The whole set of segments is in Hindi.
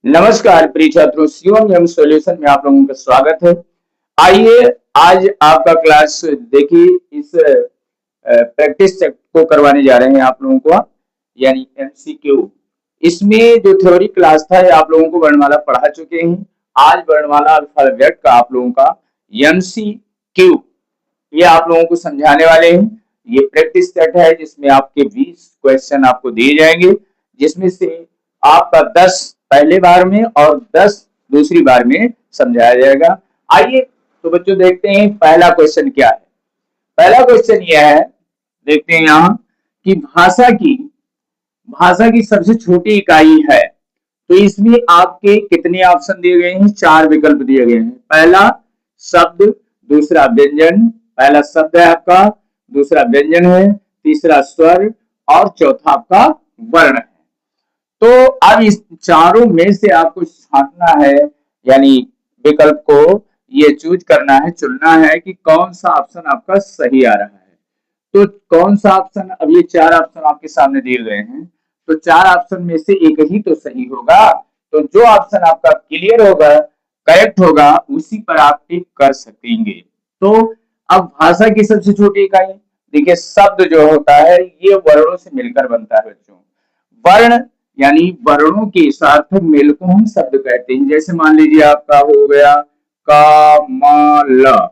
नमस्कार प्रिय छात्रों, शिवम एम सॉल्यूशन में आप लोगों का स्वागत है। आइए आज आपका क्लास देखिए इस प्रैक्टिस को करवाने जा रहे हैं आप लोगों को, यानी एमसीक्यू। इसमें जो थ्योरी क्लास था ये आप लोगों को वर्णमाला पढ़ा चुके हैं। आज वर्णमाला अल्फाबेट का आप लोगों का एमसीक्यू ये आप लोगों को समझाने वाले हैं। ये प्रैक्टिस सेट है जिसमें आपके 20 क्वेश्चन आपको दिए जाएंगे, जिसमें से आपका 10 पहले बार में और 10 दूसरी बार में समझाया जाएगा। आइए तो बच्चों देखते हैं पहला क्वेश्चन क्या है। पहला क्वेश्चन यह है, देखते हैं यहाँ कि भाषा की सबसे छोटी इकाई है। तो इसमें आपके कितने ऑप्शन दिए गए हैं? 4 विकल्प दिए गए हैं। पहला शब्द, दूसरा व्यंजन, पहला शब्द है आपका, दूसरा व्यंजन है, तीसरा स्वर और चौथा आपका वर्ण है। तो अब इस चारों में से आपको छांटना है, यानी विकल्प को ये चूज करना है, चुनना है कि कौन सा ऑप्शन आपका सही आ रहा है। तो कौन सा ऑप्शन, अब ये 4 ऑप्शन आपके सामने दिए गए हैं, तो 4 ऑप्शन में से एक ही तो सही होगा। तो जो ऑप्शन आपका क्लियर होगा, करेक्ट होगा, उसी पर आप टिक कर सकेंगे। तो अब भाषा की सबसे छोटी इकाई, देखिए शब्द जो होता है ये वर्णों से मिलकर बनता है बच्चों। वर्ण यानी वर्णों के सार्थक मेल को हम शब्द कहते हैं। जैसे मान लीजिए आपका हो गया का म ल,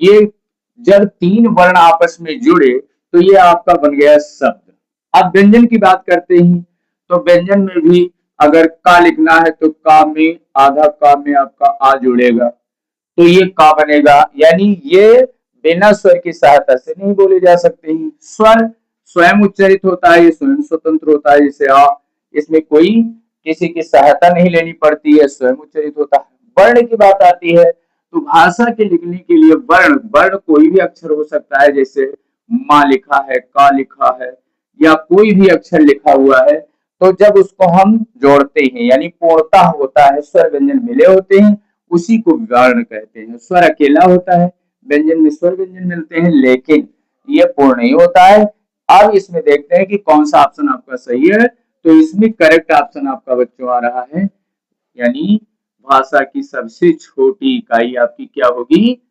ये जब 3 वर्ण आपस में जुड़े तो ये आपका बन गया शब्द। अब व्यंजन की बात करते हैं, तो व्यंजन में भी अगर का लिखना है तो का में आधा का में आपका आ जुड़ेगा, तो ये का बनेगा। यानी ये बिना स्वर की सहायता से नहीं बोले जा सकते हैं। स्वर स्वयं उच्चारित होता है, ये स्वयं स्वतंत्र होता है, जैसे आ, इसमें कोई किसी की सहायता नहीं लेनी पड़ती है, स्वयं उच्चारित होता है। वर्ण की बात आती है तो भाषा के लिखने के लिए वर्ण वर्ण कोई भी अक्षर हो सकता है, जैसे माँ लिखा है, का लिखा है, या कोई भी अक्षर लिखा हुआ है। तो जब उसको हम जोड़ते हैं यानी पूर्णता होता है, स्वर व्यंजन मिले होते हैं, उसी को वर्ण कहते हैं। स्वर अकेला होता है, व्यंजन में स्वर व्यंजन मिलते हैं, लेकिन ये पूर्ण नहीं होता है। अब इसमें देखते हैं कि कौन सा ऑप्शन आपका सही है। तो इसमें करेक्ट ऑप्शन आपका बच्चों आ रहा है, यानी भाषा की सबसे छोटी इकाई आपकी क्या होगी?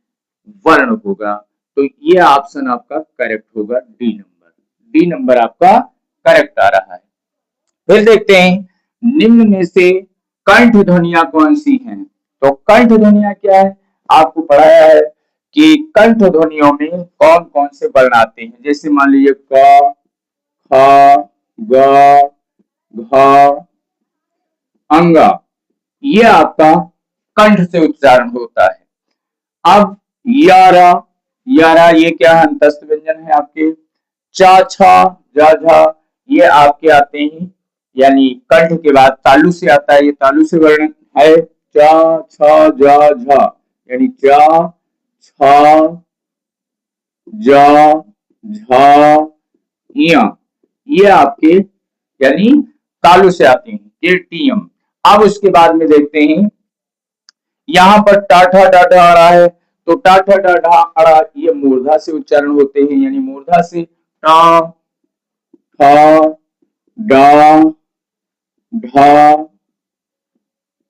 वर्ण होगा। तो ये ऑप्शन आपका करेक्ट होगा, डी नंबर। डी नंबर आपका करेक्ट आ रहा है। फिर देखते हैं निम्न में से कंठ ध्वनियां कौन सी हैं। तो कंठ ध्वनियां क्या है? आपको पढ़ाया है कि कंठ ध्वनियों में कौन कौन से वर्ण आते हैं। जैसे मान लीजिए क, ख, ग, घ, अंगा, ये आपका कंठ से उच्चारण होता है। अब यारा, यारा ये क्या है? अंतस्थ व्यंजन है आपके। चा, छा, जा, झा, ये आपके आते हैं, यानी कंठ के बाद तालु से आता है, ये तालु से वर्ण है। चा, छा, जा, झा, यानी चा, छा, जा, झा, इया, ये आपके यानी तालु से आते हैं, ये टीयम। अब उसके बाद में देखते हैं यहाँ पर टाठा डाढ़ा आ रहा है, तो टाठा डाढ़ा अड़ा ये मूर्धा से उच्चारण होते हैं, यानी मूर्धा से टा, ठा, डा, ढा,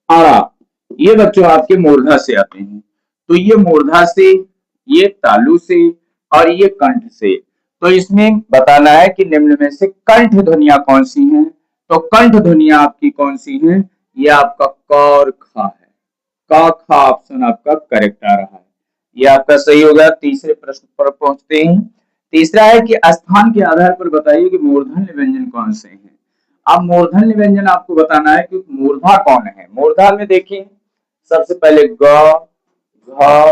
अड़ा, ये बच्चों आपके मूर्धा से आते हैं। तो ये मूर्धा से, ये तालु से और ये कंठ से। तो इसमें बताना है कि निम्न में से कंठ ध्वनियां कौन सी हैं। तो कंठ ध्वनियां आपकी कौन सी हैं? ये आपका क और खा है। का खा ऑप्शन आपका करेक्ट आ रहा है, ये आपका सही होगा। तीसरे प्रश्न पर पहुंचते हैं। तीसरा है कि स्थान के आधार पर बताइए कि मूर्धन्य व्यंजन कौन से हैं। अब मूर्धन्य व्यंजन आपको बताना है कि मूर्धा कौन है। मूर्धा में देखिए सबसे पहले ग, घ,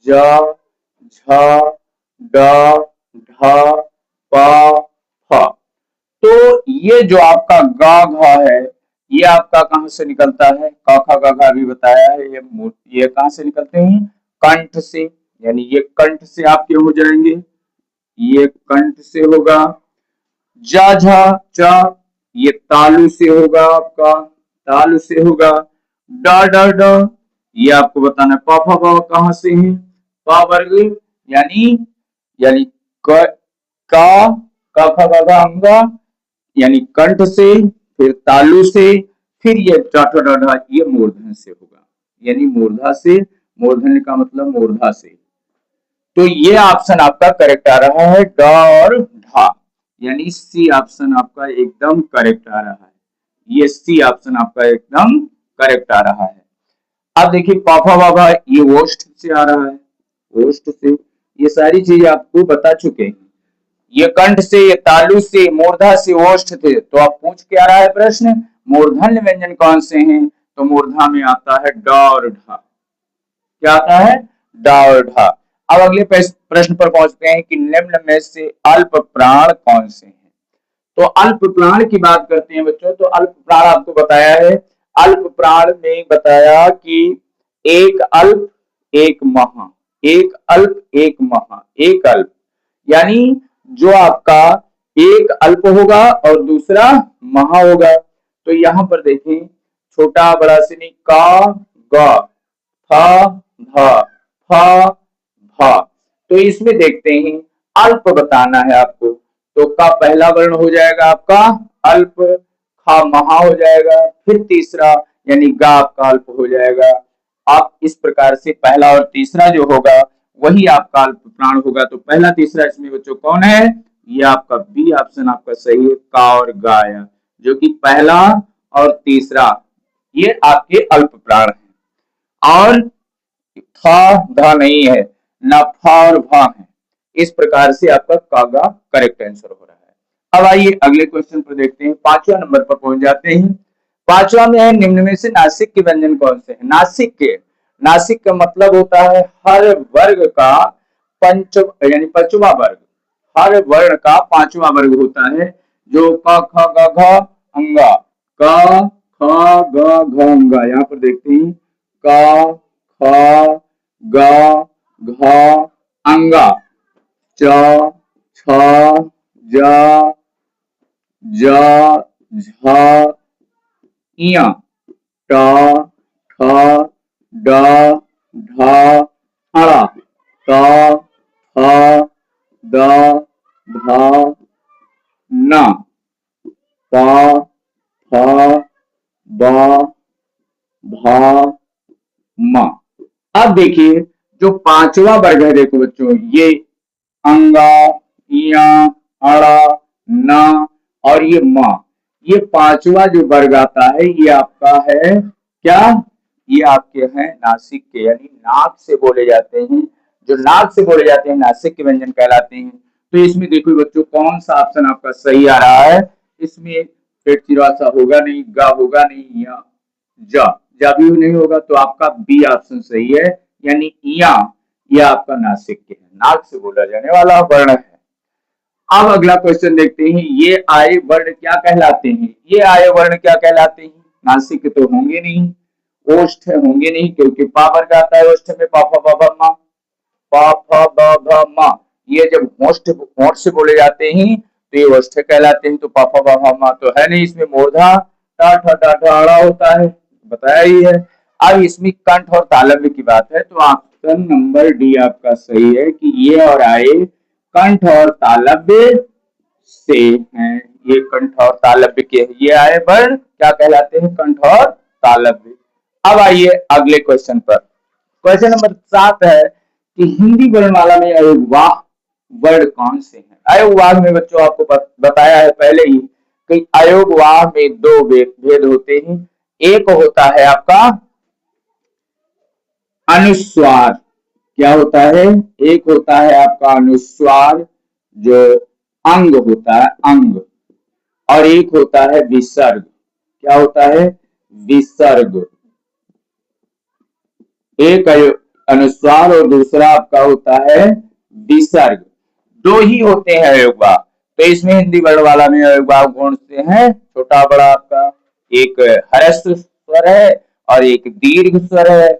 ज, झ, ड, ढ, प, फ। तो ये जो आपका गा घा है, ये आपका कहां से निकलता है? का खा गा घा भी बताया है, ये कहां से निकलते हैं? कंठ से, यानी ये कंठ से आपके हो जाएंगे, ये कंठ से होगा। जा झा चा, ये तालु से होगा आपका, तालु से होगा। डा डा डा, ये आपको बताना है पा फा फा कहां से है? पा वर्ग, यानी यानी क, का खा गा घा अंगा, यानी कंठ से, फिर तालु से, फिर ये टाटा डाढ़ा ये मूर्धन से होगा, यानी मूर्धा से, मूर्धन का मतलब मूर्धा से। तो ये ऑप्शन आपका करेक्ट आ रहा है, ड और ढा, यानी सी ऑप्शन आपका एकदम करेक्ट आ रहा है। ये सी ऑप्शन आपका एकदम करेक्ट आ रहा है। अब देखिए पापा बाबा ये ओष्ठ से आ रहा है, ओष्ठ से, ये सारी चीज आपको बता चुके हैं। ये कंठ से, ये तालु से, मूर्धा से, ओष्ठ थे। तो आप पूछ क्या रहा है प्रश्न, मूर्धन्य व्यंजन कौन से हैं? तो मूर्धा में आता है ड और ढा। क्या आता है, ड और ढा। अब अगले प्रश्न पर पहुंचते हैं कि निम्न में से अल्प प्राण कौन से हैं? तो अल्प प्राण की बात करते हैं बच्चों, तो अल्प प्राण आपको बताया है, अल्प प्राण में बताया कि एक अल्प एक महा, एक अल्प एक महा, एक अल्प, यानी जो आपका एक अल्प होगा और दूसरा महा होगा। तो यहां पर देखें, छोटा बड़ा से नहीं, का ग फ भ फ भ, तो इसमें देखते हैं अल्प बताना है आपको। तो का पहला वर्ण हो जाएगा आपका अल्प, खा महा हो जाएगा, फिर तीसरा यानी गा आपका अल्प हो जाएगा। आप इस प्रकार से पहला और तीसरा जो होगा वही आपका अल्प प्राण होगा। तो पहला तीसरा इसमें बच्चों कौन है, ये आपका बी ऑप्शन आपका सही है, का और गाया, जो कि पहला और तीसरा ये आपके अल्प प्राण है। और था धा नहीं है, ना फा और भा है। इस प्रकार से आपका कागा करेक्ट आंसर हो रहा है। अब आइए अगले क्वेश्चन पर देखते हैं, 5वां नंबर पर पहुंच जाते हैं। 5वां में है, निम्न में से नासिक के व्यंजन कौन से हैं? नासिक के, नासिक का मतलब होता है हर वर्ग का पंच यानी पांचवा वर्ग, हर वर्ण का पांचवा वर्ग होता है। जो क ख ग घ अंगा, क ख ग घ अंगा, यहाँ पर देखते हैं क ख ग घ अंगा, च छ ज ज झ इया, ट ठ ड ढ ढ़, त थ द ध न, प फ ब भ म। अब देखिए जो पांचवा वर्ग है, देखो बच्चों, ये अंगा, इया, अड़ा, न और ये म, ये पांचवा जो वर्ग आता है ये आपका है क्या, ये आपके हैं नासिक के, यानी नाक से बोले जाते हैं। जो नाक से बोले जाते हैं नासिक के व्यंजन कहलाते हैं। तो इसमें देखो बच्चों कौन सा ऑप्शन आपका सही आ रहा है, इसमें पेट चिरवासा होगा नहीं, गा होगा नहीं, या जा भी नहीं होगा, तो आपका बी ऑप्शन सही है, यानी इया, यह आपका नासिक के है, नाक से बोला जाने वाला वर्ण है। अब अगला क्वेश्चन देखते हैं, ये आय वर्ण क्या कहलाते हैं? ये आय वर्ण क्या कहलाते हैं? नासिक तो होंगे नहीं, ओष्ठ होंगे नहीं, क्योंकि पा वर्ग आता है ओष्ठ में, पा फ ब म, पा फ ब भ म, ये जब होंठ से बोले जाते हैं तो ये ओष्ठ कहलाते हैं। तो पा फ ब भ म तो है नहीं, इसमें मूर्धा टा ठ डा ढ अड़ा होता है, बताया ही है। अब इसमें कंठ और तालव्य की बात है, तो ऑप्शन नंबर डी आपका सही है कि ये और आए कंठ और तालव्य से हैं, ये कंठ और तालव्य के, ये आए वर्ण क्या कहलाते हैं, कंठ और तालव्य। अब आइए अगले क्वेश्चन पर, क्वेश्चन नंबर 7 है कि हिंदी वर्णमाला में अयोगवाह वर्ण कौन से हैं? अयोगवाह में बच्चों आपको बताया है पहले ही कि अयोगवाह में दो भेद होते हैं। एक होता है आपका अनुस्वार, क्या होता है, एक होता है आपका अनुस्वार जो अंग होता है, अंग, और एक होता है विसर्ग, क्या होता है, विसर्ग। एक अनुस्वार और दूसरा आपका होता है विसर्ग, दो ही होते हैं अयोगवाह। तो इसमें हिंदी वर्ण वाला में अयोगवाह कौन से हैं, छोटा बड़ा आपका, एक ह्रस्व स्वर है और एक दीर्घ स्वर है।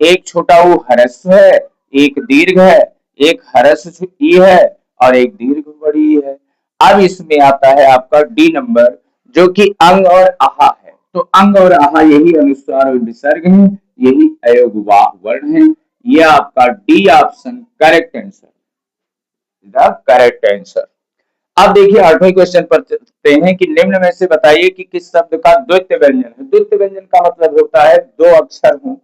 एक छोटा वो ह्रस्व है, एक दीर्घ है, एक ह्रस्व ई है और एक दीर्घ बड़ी है। अब इसमें आता है आपका डी नंबर, जो कि अंग और आहा है। तो अंग और आहा यही अनुस्वार और विसर्ग है, यही अयोगवाह वर्ण है। यह आपका D option correct answer, the correct answer. अब देखिए 8वें क्वेश्चन पर चलते हैं कि निम्न में से बताइए कि किस शब्द का द्वितीय व्यंजन है। द्वितीय व्यंजन का मतलब होता है दो अक्षर हो,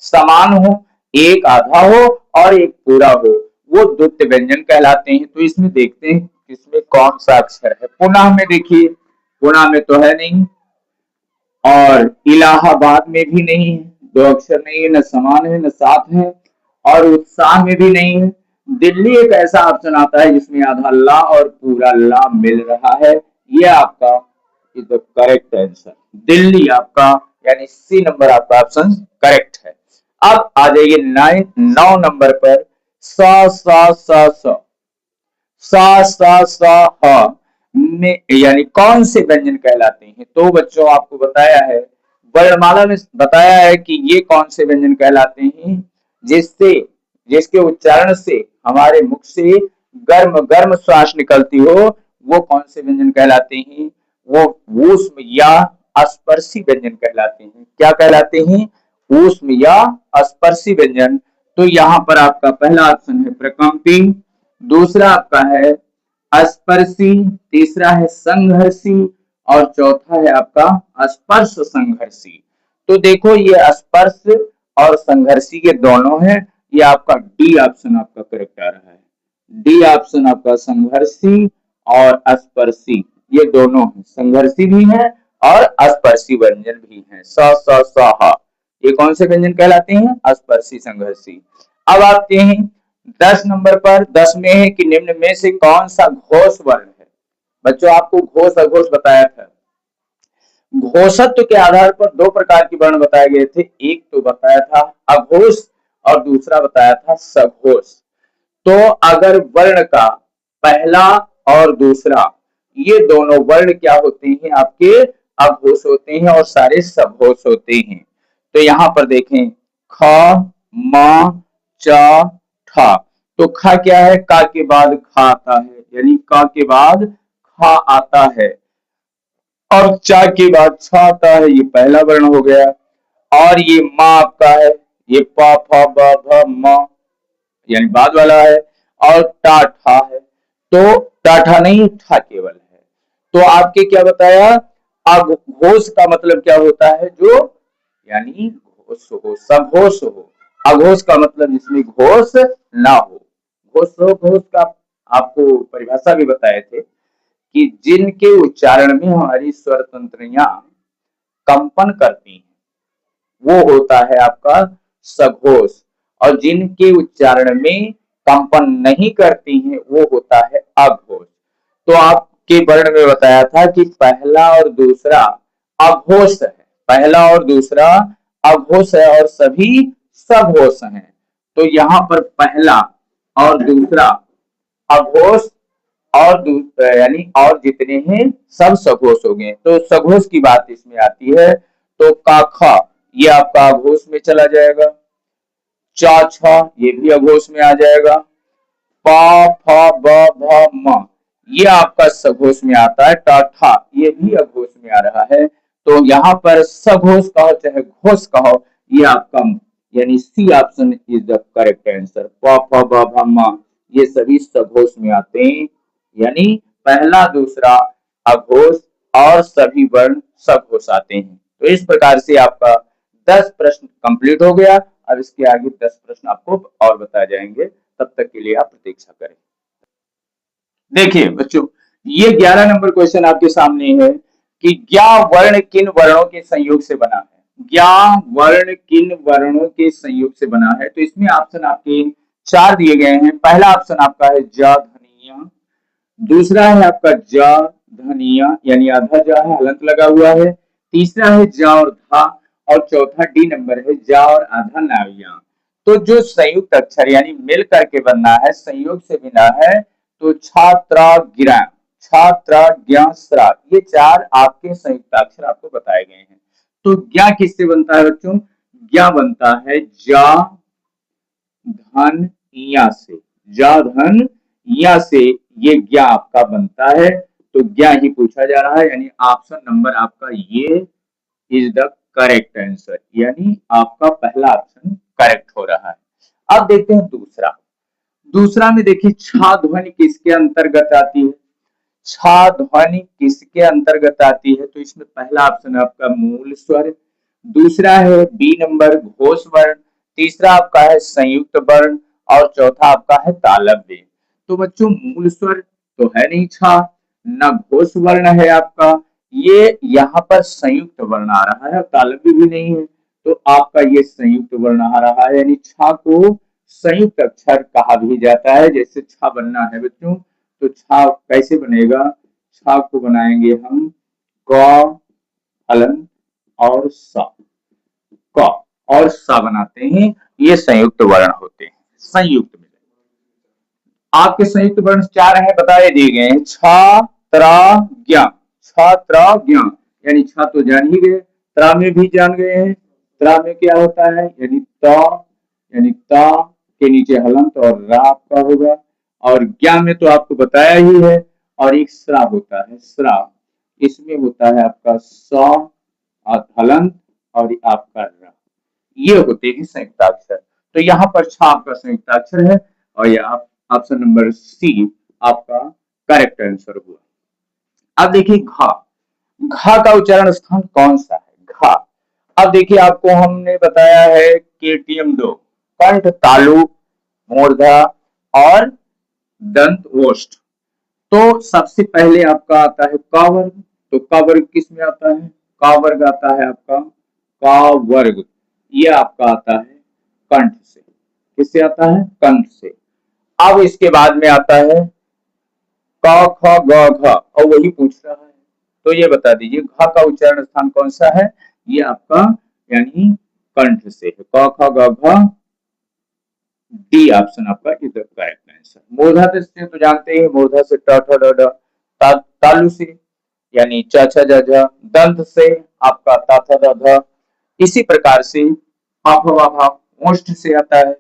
समान हो, एक आधा हो और एक पूरा हो, वो द्वितीय व्यंजन कहलाते हैं। तो इसमें देखते हैं इसमें कौन सा अक्षर है। पुनः में देखिए, पुनः में तो है नहीं, और इलाहाबाद में भी नहीं है, दो अक्षर नहीं है, न समान है न साथ है, और उत्साह में भी नहीं है। दिल्ली एक ऐसा ऑप्शन आता है जिसमें आधा ला और पूरा ला मिल रहा है, ये आपका is the correct answer. Delhi आपका यानी सी नंबर आपका ऑप्शन करेक्ट है। अब आ जाइए 9 नंबर पर, सा सा सा सा सा सा सा ह में यानी कौन से व्यंजन कहलाते हैं। तो बच्चों आपको बताया है, वर्णमाला में बताया है कि ये कौन से व्यंजन कहलाते हैं जिससे जिसके उच्चारण से हमारे मुख से गर्म गर्म श्वास निकलती हो, वो कौन से व्यंजन कहलाते हैं। वो ऊष्म या स्पर्शी व्यंजन कहलाते हैं। क्या कहलाते हैं? ऊष्म या स्पर्शी व्यंजन। तो यहाँ पर आपका पहला ऑप्शन है प्रकंपी, दूसरा आपका है स्पर्शी, तीसरा है संघर्षी और चौथा है आपका स्पर्श संघर्षी। तो देखो ये स्पर्श और संघर्षी के दोनों है, ये आपका डी ऑप्शन आपका करेक्ट आ रहा है। डी ऑप्शन आपका संघर्षी और स्पर्शी, ये दोनों है, संघर्षी भी है और स्पर्शी व्यंजन भी है। स स स ह, ये कौन से व्यंजन कहलाते हैं? स्पर्शी संघर्षी। अब आते हैं 10 नंबर पर। 10 में है कि निम्न में से कौन सा घोष वर्ण है। बच्चों आपको घोष अघोष बताया था। घोषत्व के आधार पर दो प्रकार के वर्ण बताए गए थे, एक तो बताया था अघोष और दूसरा बताया था सघोष। तो अगर वर्ण का पहला और दूसरा ये दोनों वर्ण क्या होते हैं? आपके अघोष होते हैं और सारे सघोष होते हैं। तो यहां पर देखें ख, म, च, ठ। तो ख क्या है? का के बाद खा आता है, यानी का के बाद खा आता है, और चा के बाद छ आता है, ये पहला वर्ण हो गया। और ये मा आपका है, ये प फ ब भ म यानी बाद वाला है, और टा ठा है। तो टाठा नहीं, ठा केवल है। तो आपके क्या बताया? अघोष का मतलब क्या होता है? जो यानी घोष हो, सघोष हो। अघोष का मतलब जिसमें घोष ना हो। घोष का आपको परिभाषा भी बताए थे कि जिनके उच्चारण में हमारी स्वर तंत्रियां कंपन करती हैं, वो होता है आपका सघोष, और जिनके उच्चारण में कंपन नहीं करती हैं वो होता है अघोष। तो आपके वर्ण में बताया था कि पहला और दूसरा अघोष है, पहला और दूसरा अघोष है और सभी सघोष हैं। तो यहाँ पर पहला और दूसरा अघोष और यानी और जितने हैं सब सघोष हो गए। तो सघोष की बात इसमें आती है। तो का ख ये आपका अघोष में चला जाएगा, चा छ ये भी अघोष में आ जाएगा, प फ ब भ म ये आपका सघोष में आता है, टा ठा ये भी अघोष में आ रहा है। तो यहाँ पर सघोष कहो चाहे घोष कहो, ये आपका यानी C option is the correct answer. प फ ब भ म ये सभी सघोष में आते हैं, यानी पहला दूसरा अघोष और सभी वर्ण सघोष आते हैं। तो इस प्रकार से आपका 10 प्रश्न कंप्लीट हो गया। अब इसके आगे 10 प्रश्न आपको और बताए जाएंगे, तब तक के लिए आप प्रतीक्षा करें। देखिए बच्चों, ये 11 नंबर क्वेश्चन आपके सामने है कि ज्ञ वर्ण किन वर्णों के संयोग से बना है। ज्ञ वर्ण किन वर्णों के संयोग से बना है। तो इसमें ऑप्शन आपके 4 दिए गए हैं। पहला ऑप्शन आपका है ज धनिया, दूसरा है आपका ज धनिया यानी आधा ज है, हलंत लगा हुआ है, तीसरा है ज और धा, और चौथा डी नंबर है जा और आधा नाविया। तो जो संयुक्त अक्षर यानी मिल करके बनना है, संयोग से बिना है, तो छात्रा गिरा, छात्रा ज्ञा स्रा, ये 4 आपके संयुक्त अक्षर आपको बताए गए हैं। तो ज्ञा किससे बनता है बच्चों? ज्ञा बनता है जा धन या से, जा धन या से ये ज्ञा आपका बनता है। तो ज्ञा ही पूछा जा रहा है, यानी ऑप्शन नंबर आपका ये इज द करेक्ट आंसर, यानी आपका पहला ऑप्शन करेक्ट हो रहा है। अब देखते हैं दूसरा। दूसरा में देखिए छा ध्वनि किसके अंतर्गत आती है। छा ध्वनि किसके अंतर्गत आती है? तो इसमें पहला ऑप्शन है आपका मूल स्वर, दूसरा है बी नंबर घोष वर्ण, तीसरा आपका है संयुक्त वर्ण और चौथा आपका है तालव्य। तो बच्चों मूल स्वर तो है नहीं छा, न घोष वर्ण है आपका, ये यहाँ पर संयुक्त वर्ण आ रहा है, तालव्य भी नहीं है, तो आपका ये संयुक्त वर्ण आ रहा है, यानी छा को संयुक्त अक्षर कहा भी जाता है। जैसे छा बनना है बच्चों, तो छा कैसे बनेगा? छा को बनाएंगे हम क हलन और सा, क और सा बनाते हैं, ये संयुक्त वर्ण होते हैं। संयुक्त में आपके संयुक्त वर्ण चार हैं, बताए दिए गए हैं, छ त्रा ज्ञ, छ त्रा ज्ञ, यानी छ तो जान ही गए, त्रा में भी जान गए हैं, त्रा में क्या होता है? यानी त, यानी ता के नीचे हलंत और रा आपका होगा, और ज्ञ में तो आपको बताया ही है, और एक स्रा होता है, स्रा, इसमें होता है आपका स हलंत और आपका रा, ये होते हैं संयुक्ताक्षर। तो यहाँ पर छ आपका संयुक्ताक्षर है, और ये आप ऑप्शन नंबर सी आपका करेक्ट आंसर हुआ। अब देखिए घा, घा का उच्चारण स्थान कौन सा है? घा, अब देखिए आपको हमने बताया है केटीएम 2, कंठ, तालु, मूर्धा और दंत ओष्ठ। तो सबसे पहले आपका आता है का वर्ग, तो का वर्ग किस में आता है? का वर्ग आता है आपका का वर्ग, ये आपका आता है कंठ से, किससे आता है? कंठ से। अब इसके बाद में आता है क ख ग घ, और वही पूछ रहा है, तो ये बता दीजिए घ का उच्चारण स्थान कौन सा है? ये आपका यानी कंठ से है, क ख ग घ, डी ऑप्शन आपका इधर करेक्ट आंसर। मूर्धा से तो जानते हैं, मूर्धा से ट ठ ड ढ, तालु से यानी च छ ज झ, दंत से आपका ता थ द ध, इसी प्रकार से प फ व भ, ओष्ठ से आता है,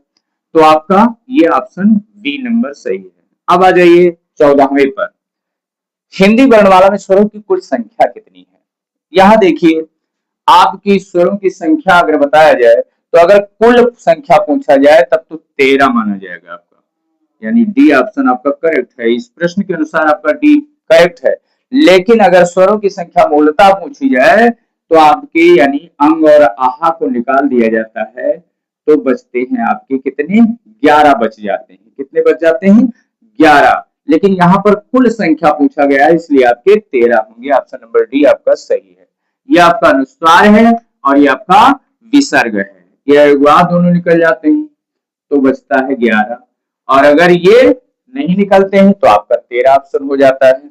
तो आपका ये ऑप्शन बी नंबर सही है। अब आ जाइए 14वें पर, हिंदी वर्णमाला में स्वरों की कुल संख्या कितनी है? यहां देखिए आपकी स्वरों की संख्या अगर बताया जाए, तो अगर कुल संख्या पूछा जाए तब तो 13 माना जाएगा आपका, यानी डी ऑप्शन आपका करेक्ट है। इस प्रश्न के अनुसार आपका डी करेक्ट है, लेकिन अगर स्वरों की संख्या मूलतः पूछी जाए तो आपके यानी अंग और आहा को निकाल दिया जाता है, तो बचते हैं आपके कितने? 11 बच जाते हैं। कितने बच जाते हैं? 11। लेकिन यहाँ पर कुल संख्या पूछा गया है, इसलिए आपके 13 होंगे। ऑप्शन नंबर डी आपका सही है। ये आपका अनुस्वार है और ये आपका विसर्ग है, ये दोनों निकल जाते हैं तो बचता है 11, और अगर ये नहीं निकलते हैं तो आपका 13 ऑप्शन हो जाता है।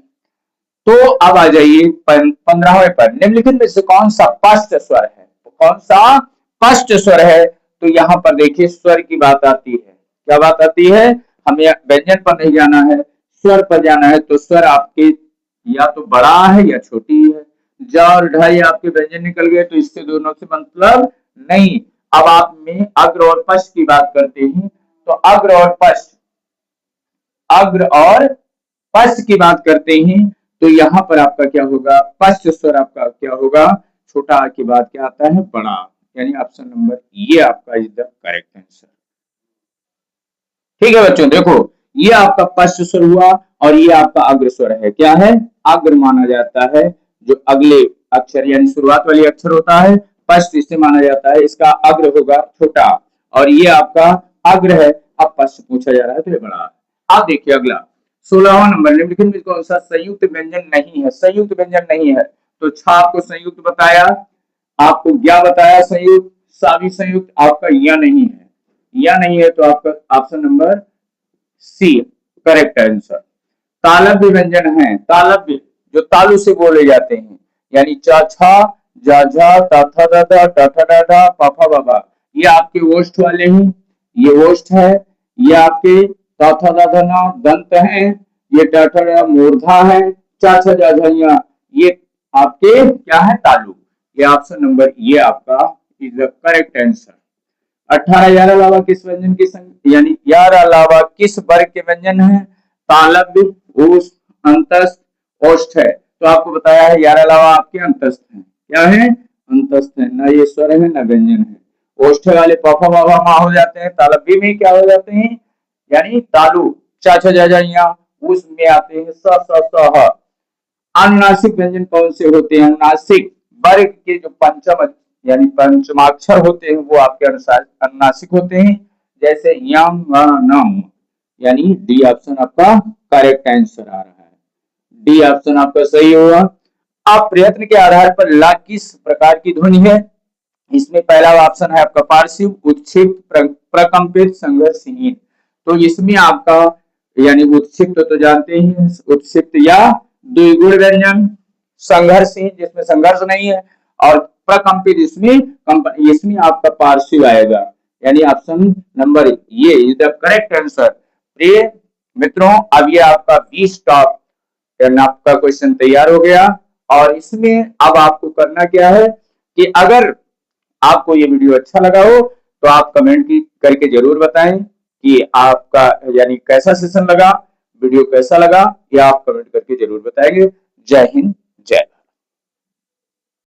तो अब आ जाइए 15वें पर, निम्नलिखित में से कौन सा पष्ट स्वर है? तो कौन सा पष्ट स्वर है? तो यहाँ पर देखिए स्वर की बात आती है, क्या बात आती है? हमें व्यंजन पर नहीं जाना है, स्वर पर जाना है। तो स्वर आपके या तो बड़ा है या छोटी है, ज और ढ आपके व्यंजन निकल गए, तो इससे दोनों से मतलब नहीं। अब आप में अग्र और पश्च की बात करते हैं, तो अग्र और पश्च, अग्र और पश्च की बात करते हैं, तो यहाँ पर आपका क्या होगा? पश्च स्वर आपका क्या होगा? छोटा आ के बाद क्या आता है? बड़ा, यानी ऑप्शन नंबर ये आपका इज द करेक्ट आंसर। ठीक है बच्चों, देखो ये आपका पश्च स्वर हुआ और ये आपका अग्र स्वर है। क्या है? अग्र माना जाता है, जो अगले अक्षर यानी शुरुआत वाली अक्षर होता है, पश्च इसे माना जाता है, इसका अग्र होगा छोटा, और ये आपका अग्र है। अब पश्च पूछा जा रहा है तो ये बड़ा है। आप देखिए अगला 16वां नंबर, निम्नलिखित में कौन सा संयुक्त व्यंजन नहीं है? संयुक्त व्यंजन नहीं है, तो छा आपको संयुक्त बताया, आपको ज्ञा बताया संयुक्त, सा भी संयुक्त, आपका या नहीं है, या नहीं है, तो आपका option number C correct answer. तालव्य व्यंजन है, तालव्य जो तालु से बोले जाते हैं, यानी च छ ज झ त थ द ध ट ठ ड ढ प फ ब भ, ये आपके ओष्ठ वाले हैं, ये ओष्ठ है, ये आपके त थ द ध न दंत है, ये ट ठ ड मूर्धा है, च छ ज झ ञ ये आपके क्या है? तालु। ये ऑप्शन नंबर ये आपका इज द करेक्ट आंसर। 18 यार अलावा किस व्यंजन की यानी यार अलावा किस वर्ग के व्यंजन है? तालव्य, ऊष्ठ, अंतस्थ, ओष्ठ है। तो आपको बताया है यार अलावा आपके अंतस्थ है। क्या है? अंतस्थ है, न ये स्वर है न व्यंजन है। ओष्ठ वाले पफ बाबा मा हो जाते हैं, तालव्य में क्या हो जाते हैं? यानी तालु, चा छ जा उस में आते हैं स स स ह, अनुनासिक व्यंजन कौन से होते हैं? अनुनासिक वर्ग के जो पंचम यानी पंचमाक्षर होते हैं वो आपके अनुसार अनुनासिक होते हैं, जैसे यम नम, यानी डी ऑप्शन आपका करेक्ट आंसर आ रहा है। डी ऑप्शन आपका सही होगा। अब प्रयत्न के आधार पर ला किस प्रकार की ध्वनि है? इसमें पहला ऑप्शन है आपका पार्श्व, उत्क्षिप्त, प्रकंपित, संघर्षहीन। तो इसमें आपका यानी उत्क्षिप्त तो जानते ही हैं, उत्क्षिप्त या द्विगुण व्यंजन, संघर्षहीन जिसमें संघर्ष नहीं है, और प्रकंपित इसमें आपका पार्श्व आएगा, यानी ऑप्शन नंबर ये इज द करेक्ट आंसर। प्रिय मित्रों, अब ये आपका 20 टॉप आपका क्वेश्चन तैयार हो गया, और इसमें अब आपको करना क्या है कि अगर आपको ये वीडियो अच्छा लगा हो तो आप कमेंट की करके जरूर बताएं कि आपका यानी कैसा सेशन लगा, वीडियो कैसा लगा, या आप कमेंट करके जरूर बताएंगे। जय हिंद, जय भारत।